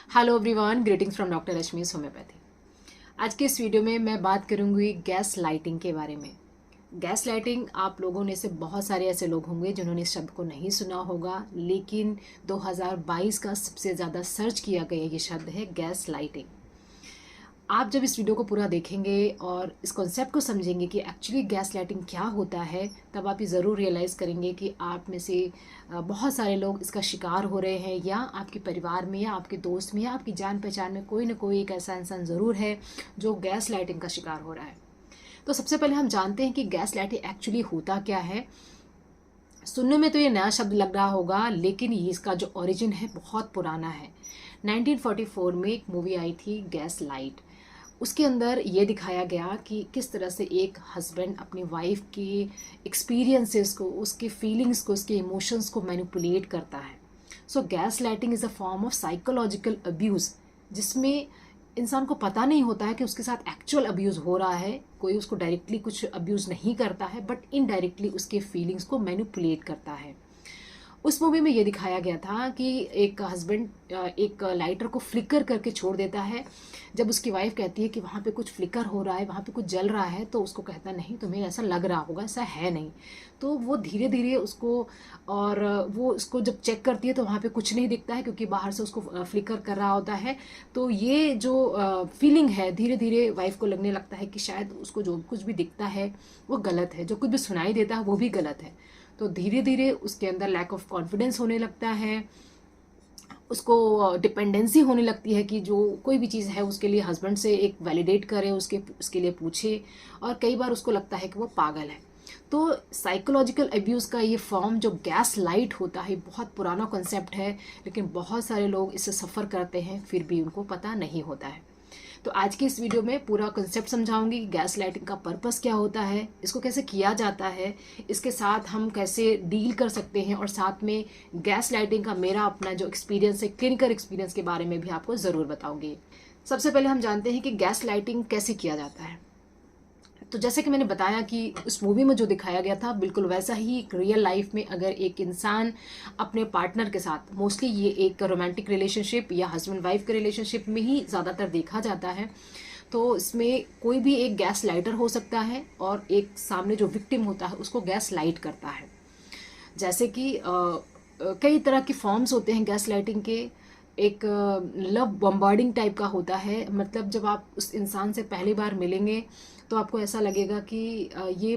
Hello everyone, greetings from doctor Rashmi's homeopathy. आज के इस वीडियो में मैं बात करूंगी गैस लाइटिंग के बारे में। गैस लाइटिंग, आप लोगों में से बहुत सारे ऐसे लोग होंगे जिन्होंने इस शब्द को नहीं सुना होगा, लेकिन 2022 का सबसे ज़्यादा सर्च किया गया ये शब्द है गैस लाइटिंग। आप जब इस वीडियो को पूरा देखेंगे और इस कॉन्सेप्ट को समझेंगे कि एक्चुअली गैस लाइटिंग क्या होता है, तब आप ये ज़रूर रियलाइज़ करेंगे कि आप में से बहुत सारे लोग इसका शिकार हो रहे हैं, या आपके परिवार में या आपके दोस्त में या आपकी जान पहचान में कोई ना कोई एक ऐसा इंसान ज़रूर है जो गैस लाइटिंग का शिकार हो रहा है। तो सबसे पहले हम जानते हैं कि गैस लाइटिंग एक्चुअली होता क्या है। सुनने में तो ये नया शब्द लग रहा होगा, लेकिन ये इसका जो ओरिजिन है बहुत पुराना है। 1944 में एक मूवी आई थी गैस लाइट। उसके अंदर ये दिखाया गया कि किस तरह से एक हस्बैंड अपनी वाइफ के एक्सपीरियंसेस को, उसके फीलिंग्स को, उसके इमोशंस को मैनिपुलेट करता है। सो gas lighting is a form of psychological abuse, जिसमें इंसान को पता नहीं होता है कि उसके साथ एक्चुअल अब्यूज़ हो रहा है। कोई उसको डायरेक्टली कुछ अब्यूज़ नहीं करता है, बट इनडायरेक्टली उसके फीलिंग्स को मैनिपुलेट करता है। उस मूवी में ये दिखाया गया था कि एक हस्बैंड एक लाइटर को फ्लिकर करके छोड़ देता है। जब उसकी वाइफ कहती है कि वहाँ पे कुछ फ्लिकर हो रहा है, वहाँ पे कुछ जल रहा है, तो उसको कहता नहीं, तुम्हें ऐसा लग रहा होगा, ऐसा है नहीं। तो वो धीरे धीरे उसको, और वो उसको जब चेक करती है तो वहाँ पे कुछ नहीं दिखता है, क्योंकि बाहर से उसको फ्लिकर कर रहा होता है। तो ये जो फीलिंग है, धीरे धीरे वाइफ को लगने लगता है कि शायद उसको जो कुछ भी दिखता है वो गलत है, जो कुछ भी सुनाई देता है वो भी गलत है। तो धीरे धीरे उसके अंदर लैक ऑफ कॉन्फिडेंस होने लगता है, उसको डिपेंडेंसी होने लगती है कि जो कोई भी चीज़ है उसके लिए हस्बैंड से एक वैलिडेट करे, उसके लिए पूछे, और कई बार उसको लगता है कि वो पागल है। तो साइकोलॉजिकल अब्यूज़ का ये फॉर्म जो गैस लाइट होता है, बहुत पुराना कॉन्सेप्ट है, लेकिन बहुत सारे लोग इससे सफ़र करते हैं, फिर भी उनको पता नहीं होता है। तो आज की इस वीडियो में पूरा कंसेप्ट समझाऊंगी कि गैस लाइटिंग का पर्पस क्या होता है, इसको कैसे किया जाता है, इसके साथ हम कैसे डील कर सकते हैं, और साथ में गैस लाइटिंग का मेरा अपना जो एक्सपीरियंस है, क्लिनिकल एक्सपीरियंस के बारे में भी आपको ज़रूर बताऊंगी। सबसे पहले हम जानते हैं कि गैस लाइटिंग कैसे किया जाता है। तो जैसे कि मैंने बताया कि उस मूवी में जो दिखाया गया था, बिल्कुल वैसा ही एक रियल लाइफ में अगर एक इंसान अपने पार्टनर के साथ, मोस्टली ये एक रोमांटिक रिलेशनशिप या हस्बैंड वाइफ के रिलेशनशिप में ही ज़्यादातर देखा जाता है, तो इसमें कोई भी एक गैस लाइटर हो सकता है और एक सामने जो विक्टिम होता है उसको गैस लाइट करता है। जैसे कि कई तरह के फॉर्म्स होते हैं गैस लाइटिंग के। एक लव बम्बार्डिंग टाइप का होता है, मतलब जब आप उस इंसान से पहली बार मिलेंगे तो आपको ऐसा लगेगा कि ये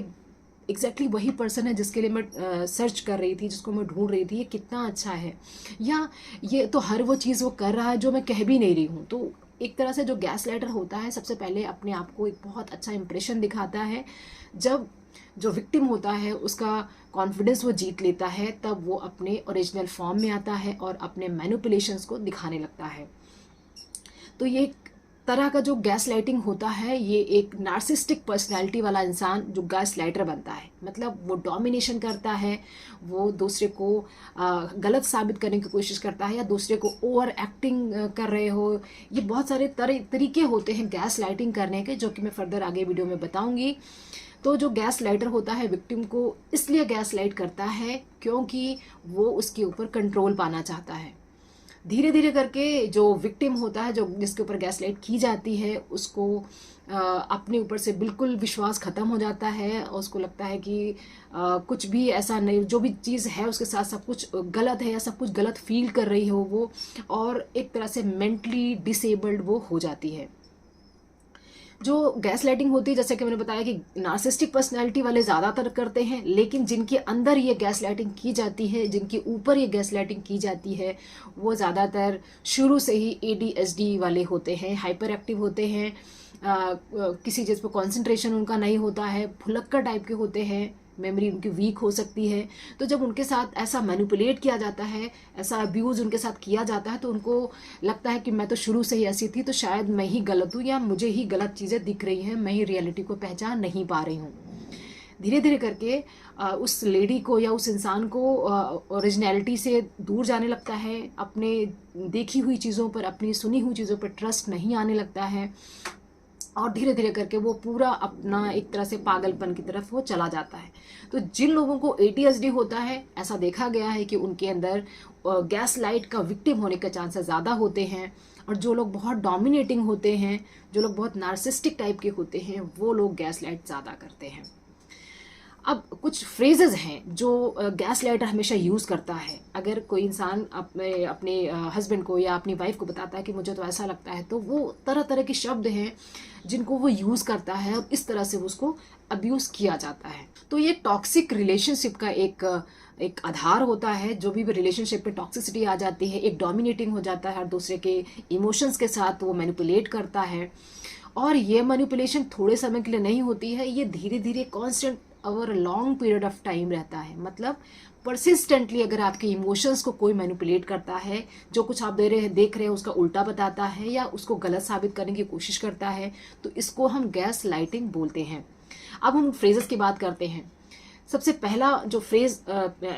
एग्जैक्टली वही पर्सन है जिसके लिए मैं सर्च कर रही थी, जिसको मैं ढूंढ रही थी, ये कितना अच्छा है, या ये तो हर वो चीज़ वो कर रहा है जो मैं कह भी नहीं रही हूँ। तो एक तरह से जो गैस लाइटर होता है, सबसे पहले अपने आप को एक बहुत अच्छा इंप्रेशन दिखाता है। जब जो विक्टिम होता है उसका कॉन्फिडेंस वो जीत लेता है, तब वो अपने ओरिजिनल फॉर्म में आता है और अपने मैनिपुलेशंस को दिखाने लगता है। तो ये एक तरह का जो गैस लाइटिंग होता है, ये एक नार्सिस्टिक पर्सनैलिटी वाला इंसान जो गैस लाइटर बनता है, मतलब वो डोमिनेशन करता है, वो दूसरे को गलत साबित करने की कोशिश करता है, या दूसरे को ओवर एक्टिंग कर रहे हो। ये बहुत सारे तरीके होते हैं गैस लाइटिंग करने के, जो कि मैं फर्दर आगे वीडियो में बताऊंगी। तो जो गैस लाइटर होता है विक्टिम को इसलिए गैस लाइट करता है क्योंकि वो उसके ऊपर कंट्रोल पाना चाहता है। धीरे धीरे करके जो विक्टिम होता है, जो जिसके ऊपर गैस लाइट की जाती है, उसको अपने ऊपर से बिल्कुल विश्वास ख़त्म हो जाता है, और उसको लगता है कि कुछ भी ऐसा नहीं, जो भी चीज़ है उसके साथ सब कुछ गलत है, या सब कुछ गलत फील कर रही हो वो, और एक तरह से मेंटली डिसेबल्ड वो हो जाती है। जो गैस लाइटिंग होती है, जैसे कि मैंने बताया कि नार्सिस्टिक पर्सनैलिटी वाले ज़्यादातर करते हैं, लेकिन जिनके अंदर ये गैस लाइटिंग की जाती है, जिनके ऊपर ये गैस लाइटिंग की जाती है, वो ज़्यादातर शुरू से ही ADHD वाले होते हैं, हाइपर एक्टिव होते हैं, किसी चीज़ पर कॉन्सेंट्रेशन उनका नहीं होता है, भुलक्कड़ टाइप के होते हैं, मेमोरी उनकी वीक हो सकती है। तो जब उनके साथ ऐसा मैनिपुलेट किया जाता है, ऐसा अब्यूज़ उनके साथ किया जाता है, तो उनको लगता है कि मैं तो शुरू से ही ऐसी थी, तो शायद मैं ही गलत हूँ, या मुझे ही गलत चीज़ें दिख रही हैं, मैं ही रियलिटी को पहचान नहीं पा रही हूँ। धीरे धीरे करके उस लेडी को या उस इंसान को ओरिजिनलिटी से दूर जाने लगता है, अपने देखी हुई चीज़ों पर, अपनी सुनी हुई चीज़ों पर ट्रस्ट नहीं आने लगता है, और धीरे धीरे करके वो पूरा अपना एक तरह से पागलपन की तरफ वो चला जाता है। तो जिन लोगों को ADHD होता है, ऐसा देखा गया है कि उनके अंदर गैस लाइट का विक्टिम होने के चांसेस ज़्यादा होते हैं, और जो लोग बहुत डोमिनेटिंग होते हैं, जो लोग बहुत नार्सिस्टिक टाइप के होते हैं, वो लोग गैस लाइट ज़्यादा करते हैं। अब कुछ फ्रेजेस हैं जो गैस लाइटर हमेशा यूज़ करता है। अगर कोई इंसान अपने अपने हस्बैंड को या अपनी वाइफ को बताता है कि मुझे तो ऐसा लगता है, तो वो तरह तरह के शब्द हैं जिनको वो यूज़ करता है और इस तरह से उसको अब्यूज़ किया जाता है। तो ये टॉक्सिक रिलेशनशिप का एक आधार होता है। जो भी रिलेशनशिप में टॉक्सिसिटी आ जाती है, एक डोमिनेटिंग हो जाता है हर दूसरे के इमोशंस के साथ, वो मैनिपुलेट करता है। और ये मैनिपुलेशन थोड़े समय के लिए नहीं होती है, ये धीरे धीरे constant over long period of time रहता है। मतलब परसिस्टेंटली अगर आपके इमोशंस को कोई मैनिपुलेट करता है, जो कुछ आप देख रहे हैं उसका उल्टा बताता है या उसको गलत साबित करने की कोशिश करता है, तो इसको हम गैस लाइटिंग बोलते हैं। अब हम फ्रेजेस की बात करते हैं। सबसे पहला जो फ्रेज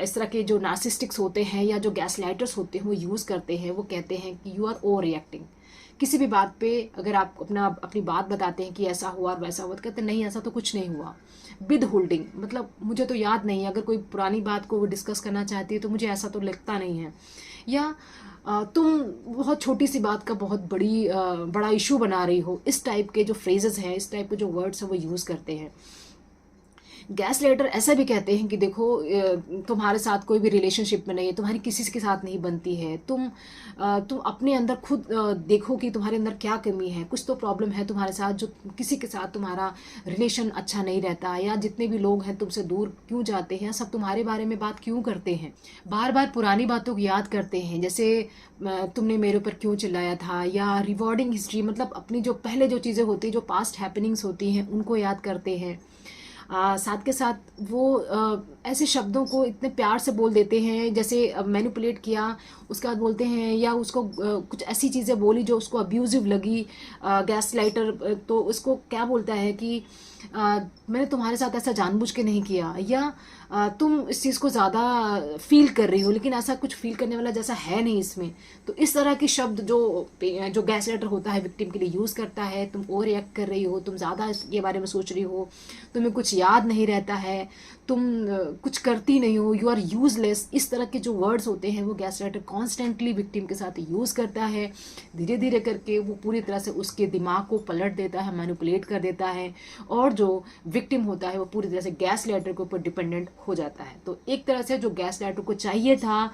इस तरह के जो नार्सिस्टिक्स होते हैं या जो गैस लाइटर्स होते हैं वो यूज़ करते हैं, वो कहते हैं कि यू आर ओवर रिएक्टिंग। किसी भी बात पे अगर आप अपनी बात बताते हैं कि ऐसा हुआ और वैसा हुआ, तो कहते हैं नहीं ऐसा तो कुछ नहीं हुआ। विद होल्डिंग, मतलब मुझे तो याद नहीं है। अगर कोई पुरानी बात को वो डिस्कस करना चाहती है तो मुझे ऐसा तो लगता नहीं है। या तुम बहुत छोटी सी बात का बहुत बड़ा इशू बना रही हो। इस टाइप के जो फ्रेजेस हैं, इस टाइप के जो वर्ड्स हैं वो यूज़ करते हैं। गैस लाइटर ऐसा भी कहते हैं कि देखो तुम्हारे साथ कोई भी रिलेशनशिप में नहीं है, तुम्हारी किसी के साथ नहीं बनती है, तुम अपने अंदर खुद देखो कि तुम्हारे अंदर क्या कमी है, कुछ तो प्रॉब्लम है तुम्हारे साथ, जो किसी के साथ तुम्हारा रिलेशन अच्छा नहीं रहता, या जितने भी लोग हैं तुमसे दूर क्यों जाते हैं, सब तुम्हारे बारे में बात क्यों करते हैं, बार बार पुरानी बातों को याद करते हैं, जैसे तुमने मेरे ऊपर क्यों चिल्लाया था, या रिवॉर्डिंग हिस्ट्री, मतलब अपनी जो पहले जो चीज़ें होती हैं, जो पास्ट हैपनिंग्स होती हैं, उनको याद करते हैं। साथ के साथ वो ऐसे शब्दों को इतने प्यार से बोल देते हैं, जैसे मैनिपुलेट किया उसके बाद बोलते हैं, या उसको कुछ ऐसी चीज़ें बोली जो उसको अब्यूजिव लगी। गैस लाइटर तो उसको क्या बोलता है कि मैंने तुम्हारे साथ ऐसा जानबूझ के नहीं किया, या तुम इस चीज़ को ज़्यादा फील कर रही हो, लेकिन ऐसा कुछ फील करने वाला जैसा है नहीं इसमें। तो इस तरह के शब्द जो गैस लाइटर होता है विक्टिम के लिए यूज़ करता है। तुम ओवर रिएक्ट कर रही हो, तुम ज़्यादा इसके बारे में सोच रही हो, तुम्हें कुछ याद नहीं रहता है, तुम कुछ करती नहीं हो, यू आर यूजलेस। इस तरह के जो वर्ड्स होते हैं वो गैस राइटर कॉन्स्टेंटली विक्टिम के साथ यूज़ करता है। धीरे धीरे करके वो पूरी तरह से उसके दिमाग को पलट देता है, मैनिपुलेट कर देता है, और जो विक्टिम होता है वो पूरी तरह से गैस लाइटर के ऊपर डिपेंडेंट हो जाता है। तो एक तरह से जो गैस लाइटर को चाहिए था,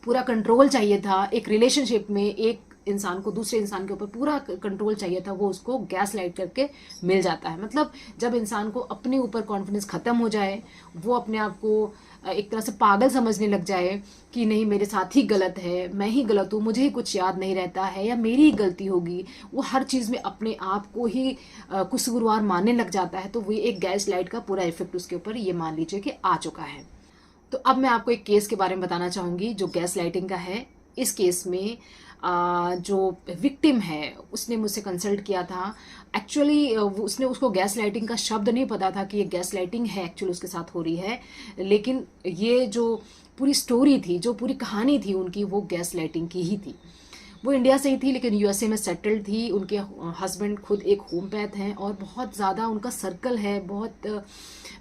पूरा कंट्रोल चाहिए था एक रिलेशनशिप में, एक इंसान को दूसरे इंसान के ऊपर पूरा कंट्रोल चाहिए था, वो उसको गैस लाइट करके मिल जाता है। मतलब जब इंसान को अपने ऊपर कॉन्फिडेंस खत्म हो जाए, वो अपने आप को एक तरह से पागल समझने लग जाए कि नहीं मेरे साथ ही गलत है, मैं ही गलत हूँ, मुझे ही कुछ याद नहीं रहता है, या मेरी ही गलती होगी, वो हर चीज़ में अपने आप को ही कसूरवार मानने लग जाता है, तो वो एक गैस लाइट का पूरा इफेक्ट उसके ऊपर ये मान लीजिए कि आ चुका है। तो अब मैं आपको एक केस के बारे में बताना चाहूँगी जो गैस लाइटिंग का है। इस केस में जो विक्टिम है उसने मुझसे कंसल्ट किया था। एक्चुअली उसने उसको गैस लाइटिंग का शब्द नहीं पता था कि ये गैस लाइटिंग है एक्चुअली उसके साथ हो रही है, लेकिन ये जो पूरी स्टोरी थी, जो पूरी कहानी थी उनकी, वो गैस लाइटिंग की ही थी। वो इंडिया से ही थी लेकिन यूएसए में सेटल्ड थी। उनके हस्बैंड खुद एक होम्योपैथ हैं और बहुत ज़्यादा उनका सर्कल है, बहुत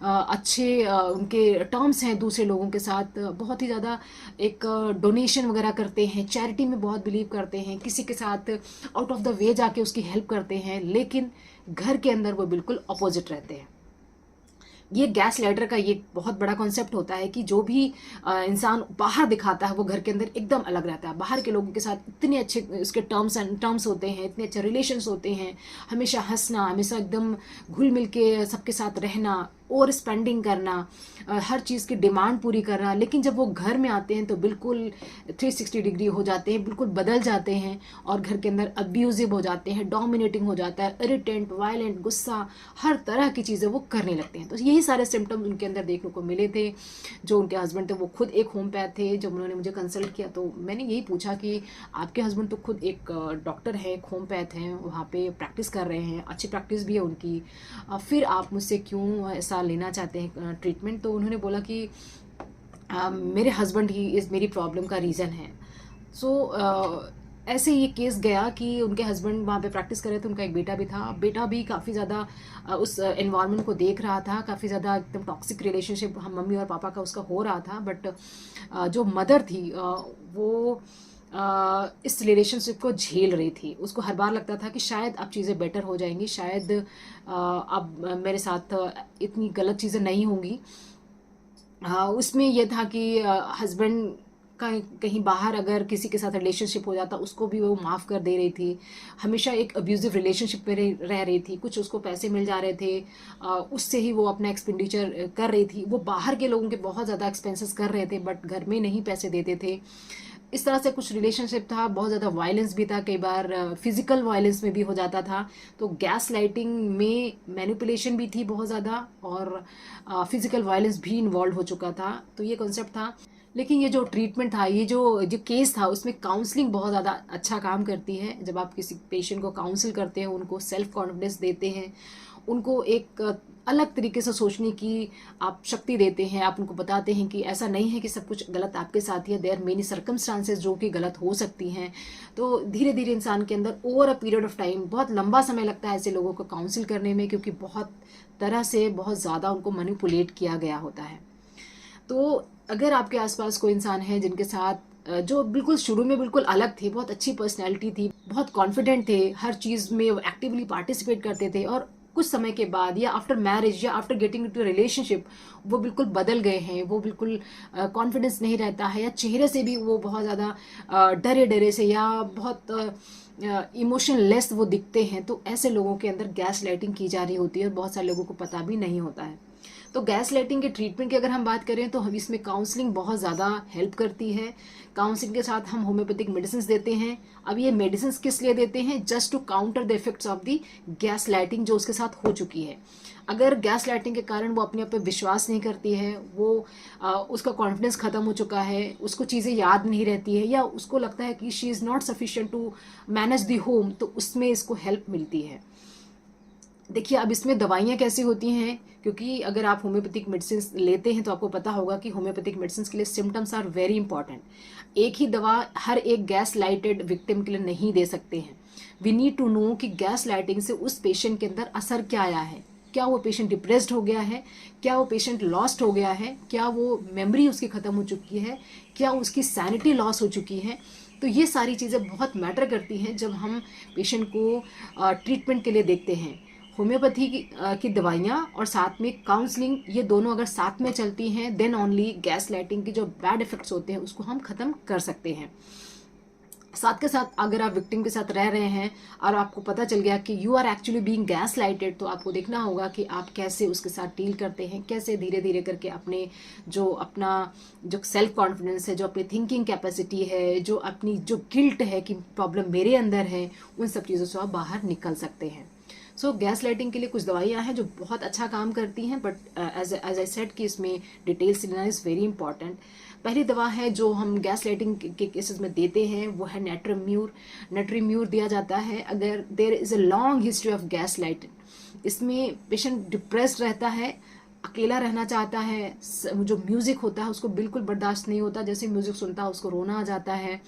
अच्छे उनके टर्म्स हैं दूसरे लोगों के साथ, बहुत ही ज़्यादा एक डोनेशन वगैरह करते हैं, चैरिटी में बहुत बिलीव करते हैं, किसी के साथ आउट ऑफ द वे जाके उसकी हेल्प करते हैं, लेकिन घर के अंदर वो बिल्कुल अपोजिट रहते हैं। ये गैस लाइटर का ये बहुत बड़ा कॉन्सेप्ट होता है कि जो भी इंसान बाहर दिखाता है वो घर के अंदर एकदम अलग रहता है। बाहर के लोगों के साथ इतने अच्छे उसके टर्म्स होते हैं, इतने अच्छे रिलेशंस होते हैं, हमेशा हंसना, हमेशा एकदम घुल मिल के सबके साथ रहना, ओवर स्पेंडिंग करना, हर चीज़ की डिमांड पूरी करना। लेकिन जब वो घर में आते हैं तो बिल्कुल 360 डिग्री हो जाते हैं, बिल्कुल बदल जाते हैं और घर के अंदर अब्यूजिव हो जाते हैं, डोमिनेटिंग हो जाता है, इरिटेंट, वायलेंट, गुस्सा, हर तरह की चीज़ें वो करने लगते हैं। तो यही सारे सिम्टम्स उनके अंदर देखने को मिले थे। जो उनके हस्बैंड थे वो खुद एक होम्योपैथ थे। जब उन्होंने मुझे कंसल्ट किया तो मैंने यही पूछा कि आपके हस्बैंड तो खुद एक डॉक्टर है, एक होम्योपैथ हैं, वहाँ पे प्रैक्टिस कर रहे हैं, अच्छी प्रैक्टिस भी है उनकी, फिर आप मुझसे क्यों ऐसा लेना चाहते हैं ट्रीटमेंट। तो उन्होंने बोला कि मेरे हस्बैंड ही इस मेरी प्रॉब्लम का रीज़न है। सो ऐसे ये केस गया कि उनके हस्बैंड वहाँ पे प्रैक्टिस कर रहे थे, उनका एक बेटा भी था, बेटा भी काफ़ी ज़्यादा उस एनवायरनमेंट को देख रहा था, काफ़ी ज़्यादा एकदम टॉक्सिक रिलेशनशिप हम मम्मी और पापा का उसका हो रहा था। बट जो मदर थी वो इस रिलेशनशिप को झेल रही थी। उसको हर बार लगता था कि शायद अब चीज़ें बेटर हो जाएंगी, शायद अब मेरे साथ इतनी गलत चीज़ें नहीं होंगी। उसमें यह था कि हस्बैंड का कहीं बाहर अगर किसी के साथ रिलेशनशिप हो जाता उसको भी वो माफ़ कर दे रही थी। हमेशा एक अब्यूज़िव रिलेशनशिप में रह रही थी, कुछ उसको पैसे मिल जा रहे थे, उससे ही वो अपना एक्सपेंडिचर कर रही थी। वो बाहर के लोगों के बहुत ज़्यादा एक्सपेंसेस कर रहे थे बट घर में नहीं पैसे देते थे। इस तरह से कुछ रिलेशनशिप था, बहुत ज़्यादा वायलेंस भी था, कई बार फिजिकल वायलेंस में भी हो जाता था। तो गैस लाइटिंग में मैनिपुलेशन भी थी बहुत ज़्यादा, और फिजिकल वायलेंस भी इन्वॉल्व हो चुका था। तो ये कॉन्सेप्ट था। लेकिन ये जो ट्रीटमेंट था, ये जो जो केस था, उसमें काउंसलिंग बहुत ज़्यादा अच्छा काम करती है। जब आप किसी पेशेंट को काउंसिल करते हैं, उनको सेल्फ कॉन्फिडेंस देते हैं, उनको एक अलग तरीके से सोचने की आप शक्ति देते हैं, आप उनको बताते हैं कि ऐसा नहीं है कि सब कुछ गलत आपके साथ ही है, देयर मेनी सर्कमस्टांसेस जो कि गलत हो सकती हैं। तो धीरे धीरे इंसान के अंदर over a period of time, बहुत लंबा समय लगता है ऐसे लोगों को काउंसिल करने में, क्योंकि बहुत तरह से बहुत ज़्यादा उनको मैनिपुलेट किया गया होता है। तो अगर आपके आसपास कोई इंसान है जिनके साथ जो बिल्कुल शुरू में बिल्कुल अलग थे, बहुत अच्छी पर्सनैलिटी थी, बहुत कॉन्फिडेंट थे, हर चीज़ में एक्टिवली पार्टिसिपेट करते थे, और कुछ समय के बाद या आफ्टर मैरिज या आफ्टर गेटिंग इनटू रिलेशनशिप वो बिल्कुल बदल गए हैं, वो बिल्कुल कॉन्फिडेंस नहीं रहता है, या चेहरे से भी वो बहुत ज़्यादा डरे डरे से या बहुत इमोशनलेस वो दिखते हैं, तो ऐसे लोगों के अंदर गैस लाइटिंग की जा रही होती है और बहुत सारे लोगों को पता भी नहीं होता है। तो गैस लाइटिंग के ट्रीटमेंट की अगर हम बात करें तो हम इसमें काउंसलिंग बहुत ज़्यादा हेल्प करती है। काउंसलिंग के साथ हम होम्योपैथिक मेडिसिन देते हैं। अब ये मेडिसिन किस लिए देते हैं? Just to counter the effects of the gaslighting जो उसके साथ हो चुकी है। अगर गैस लाइटिंग के कारण वो अपने आप पे विश्वास नहीं करती है, वो उसका कॉन्फिडेंस खत्म हो चुका है, उसको चीज़ें याद नहीं रहती है, या उसको लगता है कि she is not sufficient to manage the home, तो उसमें इसको हेल्प मिलती है। देखिए, अब इसमें दवाइयाँ कैसी होती हैं, क्योंकि अगर आप होम्योपैथिक मेडिसिन लेते हैं तो आपको पता होगा कि होम्योपैथिक मेडिसिन के लिए सिम्टम्स आर वेरी इंपॉर्टेंट। एक ही दवा हर एक गैस लाइटेड विक्टिम के लिए नहीं दे सकते हैं। वी नीड टू नो कि गैस लाइटिंग से उस पेशेंट के अंदर असर क्या आया है। क्या वो पेशेंट डिप्रेस्ड हो गया है? क्या वो पेशेंट लॉस्ट हो गया है? क्या वो मेमोरी उसकी ख़त्म हो चुकी है? क्या उसकी सैनिटी लॉस हो चुकी है? तो ये सारी चीज़ें बहुत मैटर करती हैं जब हम पेशेंट को ट्रीटमेंट के लिए देखते हैं। होम्योपैथी की दवाइयाँ और साथ में काउंसलिंग, ये दोनों अगर साथ में चलती हैं, देन ओनली गैस लाइटिंग के जो बैड इफेक्ट्स होते हैं उसको हम ख़त्म कर सकते हैं। साथ के साथ अगर आप विक्टिम के साथ रह रहे हैं और आपको पता चल गया कि you are actually being gaslighted, तो आपको देखना होगा कि आप कैसे उसके साथ डील करते हैं, कैसे धीरे धीरे करके अपना जो सेल्फ कॉन्फिडेंस है, जो अपनी थिंकिंग कैपेसिटी है, जो अपनी जो गिल्ट है कि प्रॉब्लम मेरे अंदर है, उन सब चीज़ों से आप बाहर निकल सकते हैं। सो गैस लाइटिंग के लिए कुछ दवाइयाँ हैं जो बहुत अच्छा काम करती हैं, बट एज आई सेड कि इसमें डिटेल्स लेना इज़ वेरी इंपॉर्टेंट। पहली दवा है जो हम गैस लाइटिंग के केसेस में देते हैं, वो है नेट्रीम्यूर। नेट्रीम्यूर दिया जाता है अगर there is a long history of gaslighting. इसमें पेशेंट डिप्रेस्ड रहता है, अकेला रहना चाहता है, जो म्यूज़िक होता है उसको बिल्कुल बर्दाश्त नहीं होता, जैसे म्यूज़िक सुनता है उसको रोना आ जाता है,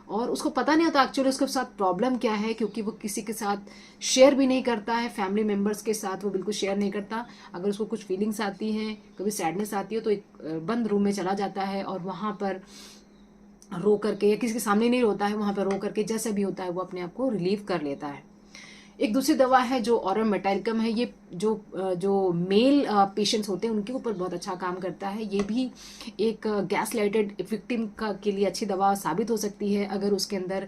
और उसको पता नहीं होता एक्चुअली उसके साथ प्रॉब्लम क्या है, क्योंकि वो किसी के साथ शेयर भी नहीं करता है, फैमिली मेम्बर्स के साथ वो बिल्कुल शेयर नहीं करता। अगर उसको कुछ फीलिंग्स आती हैं, कभी सैडनेस आती है, तो एक बंद रूम में चला जाता है और वहाँ पर रो करके, या किसी के सामने नहीं रोता है, वहाँ पर रो करके जैसा भी होता है वो अपने आप को रिलीव कर लेता है। एक दूसरी दवा है जो ऑरम मेटालिकम है, ये जो मेल पेशेंट्स होते हैं उनके ऊपर बहुत अच्छा काम करता है। ये भी एक गैस लाइटेड विक्टिम के लिए अच्छी दवा साबित हो सकती है अगर उसके अंदर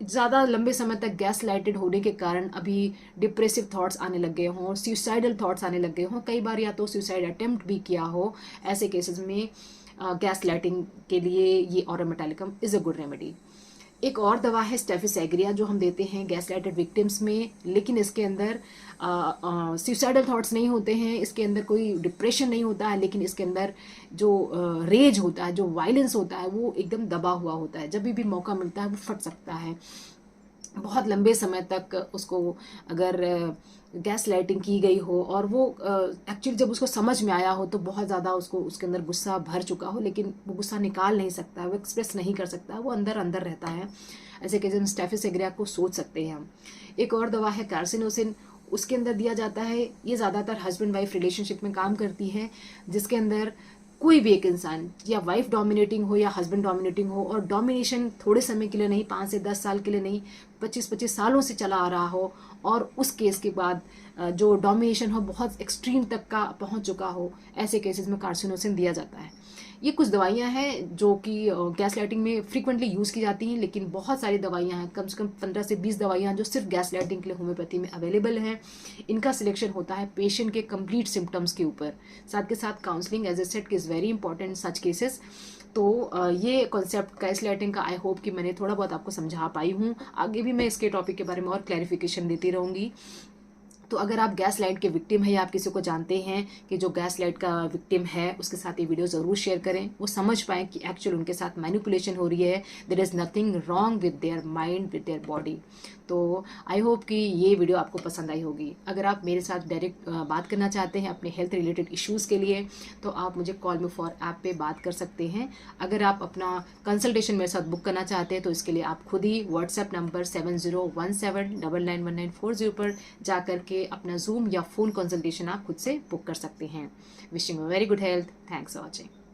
ज़्यादा लंबे समय तक गैस लाइटेड होने के कारण अभी डिप्रेसिव थॉट्स आने लग गए हों, सुसाइडल थॉट्स आने लग गए हों, कई बार या तो सुसाइड अटेम्प्ट भी किया हो। ऐसे केसेस में गैस लाइटिंग के लिए ये Aurum metallicum is a good remedy. एक और दवा है स्टेफिस एग्रिया जो हम देते हैं गैस लाइटेड विक्टिम्स में, लेकिन इसके अंदर सुसाइडल थॉट्स नहीं होते हैं, इसके अंदर कोई डिप्रेशन नहीं होता है, लेकिन इसके अंदर जो रेज होता है, जो वायलेंस होता है, वो एकदम दबा हुआ होता है। जब भी मौका मिलता है वो फट सकता है। बहुत लंबे समय तक उसको अगर गैस लाइटिंग की गई हो और वो एक्चुअली जब उसको समझ में आया हो तो बहुत ज़्यादा उसको उसके अंदर गुस्सा भर चुका हो, लेकिन वो गुस्सा निकाल नहीं सकता है, वो एक्सप्रेस नहीं कर सकता, वो अंदर अंदर रहता है। ऐसे केस में स्टेफिस एग्रिया को सोच सकते हैं हम। एक और दवा है कार्सिनोसिन, उसके अंदर दिया जाता है, ये ज़्यादातर हस्बैंड वाइफ रिलेशनशिप में काम करती है, जिसके अंदर कोई भी एक इंसान, या वाइफ डोमिनेटिंग हो या हस्बैंड डोमिनेटिंग हो, और डोमिनेशन थोड़े समय के लिए नहीं, 5 से 10 साल के लिए नहीं, 25-25 सालों से चला आ रहा हो, और उस केस के बाद जो डोमिनेशन हो बहुत एक्सट्रीम तक का पहुंच चुका हो, ऐसे केसेस में कार्सिनोसिन दिया जाता है। ये कुछ दवाइयां हैं जो कि गैस लाइटिंग में फ्रीक्वेंटली यूज़ की जाती हैं, लेकिन बहुत सारी दवाइयां हैं, कम से कम 15 से 20 दवाइयां जो सिर्फ गैस लाइटिंग के लिए होम्योपैथी में अवेलेबल हैं। इनका सिलेक्शन होता है पेशेंट के कंप्लीट सिम्टम्स के ऊपर, साथ के साथ counselling as a set is very important such cases. तो ये कॉन्सेप्ट गैस लाइटिंग का आई होप कि मैंने थोड़ा बहुत आपको समझा पाई हूँ। आगे भी मैं इसके टॉपिक के बारे में और क्लैरिफिकेशन देती रहूँगी। तो अगर आप गैस लाइट के विक्टिम हैं या आप किसी को जानते हैं कि जो गैस लाइट का विक्टिम है, उसके साथ ये वीडियो ज़रूर शेयर करें, वो समझ पाएँ कि एक्चुअल उनके साथ मैनिपुलेशन हो रही है, there is nothing wrong with their mind, with their body. तो आई होप कि ये वीडियो आपको पसंद आई होगी। अगर आप मेरे साथ डायरेक्ट बात करना चाहते हैं अपने हेल्थ रिलेटेड इश्यूज़ के लिए, तो आप मुझे कॉल मी फॉर ऐप पे बात कर सकते हैं। अगर आप अपना कंसल्टेशन मेरे साथ बुक करना चाहते हैं तो इसके लिए आप खुद ही व्हाट्सएप नंबर 7017999940 पर जा करके अपना जूम या फ़ोन कंसल्टेशन आप खुद से बुक कर सकते हैं। Wishing you very good health. Thanks for watching.